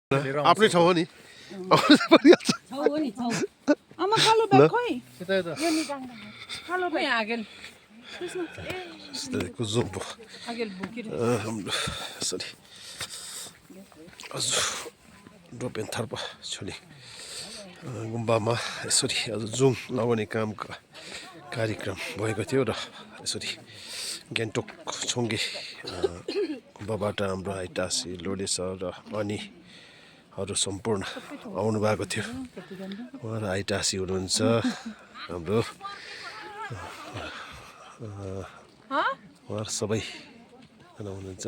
आफ्नै ठाउँ हो नि डोपेन थार्पा छोली गुम्बामा यसरी आज जुङ लगाउने कामका कार्यक्रम भएको थियो र यसरी गान्तोक छोङ्गे गुम्बाबाट हाम्रो आइटासी लोडेसर र अनिहरू सम्पूर्ण आउनु भएको थियो। उहाँहरू आइटासी हुनुहुन्छ हाम्रो उहाँहरू सबै हुनुहुन्छ।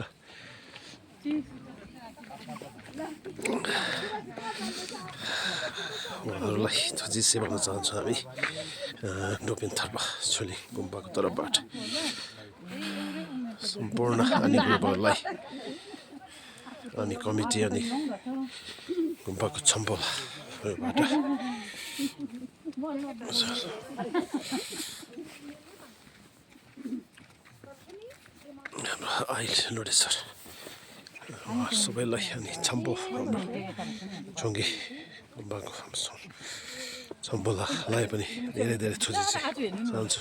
उहाँहरूलाई थुजिसे भन्न चाहन्छौँ हामी डोपेन थार्पा छोली गुम्बाको तर्फबाट सम्पूर्ण अनि ग्रुपहरूलाई अनि कमिटी अनि गुम्बाको छम्पलबाट हाम्रो आइल लोडेसर सबैलाई अनि छम्पो हाम्रो छोङ्गे गुम्बाको छम्पोलाई पनि धेरै धेरै थुजी चाहन्छु।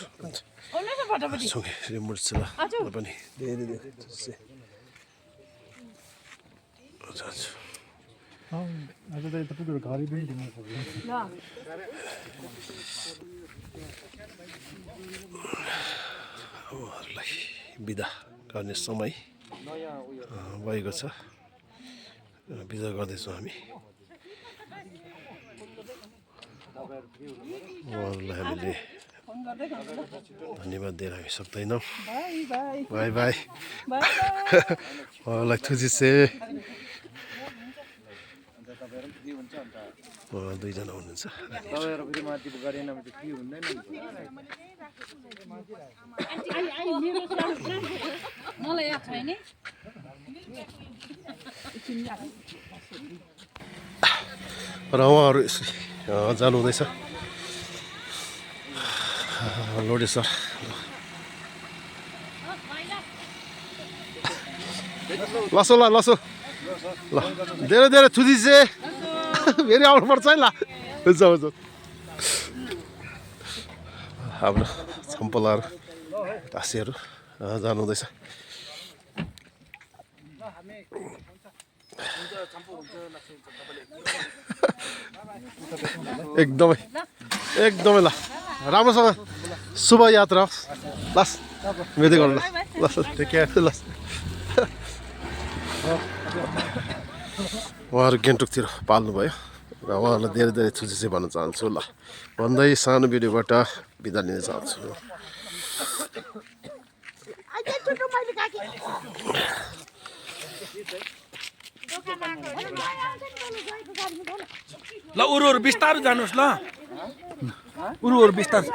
छोङ्गे रिमुर्चलाई पनि धेरै धेरै थुजी चाहन्छु। उहाँहरूलाई बिदा गर्ने समय भएको छ, बिदा गर्दैछौँ हामी। उहाँहरूलाई हामीले धन्यवाद दिएर हामी सक्दैनौँ। बाई बाई उहाँहरूलाई थुजिसे दुईजना हुनुहुन्छ। र उहाँहरू यसरी जानु हुँदैछ लोडेसर। लसो ल लसो ल धेरै धेरै थुजिसे फेरि आउनुपर्छ है ल। हुन्छ हुन्छ हाम्रो छम्पलाहरू टाँसीहरू जानु हुँदैछ। एकदमै एकदमै ल राम्रोसँग शुभ यात्रा लस भेट्दै गर्नु ल लस टेक केयर ल। उहाँहरू गान्तोकतिर पाल्नुभयो र उहाँहरूलाई धेरै धेरै थुजी चाहिँ भन्न चाहन्छु ल भन्दै सानो भिडियोबाट बिदा लिन चाहन्छु। ल उरुहरू बिस्तारै जानुहोस् ल, उरुहरू बिस्तार।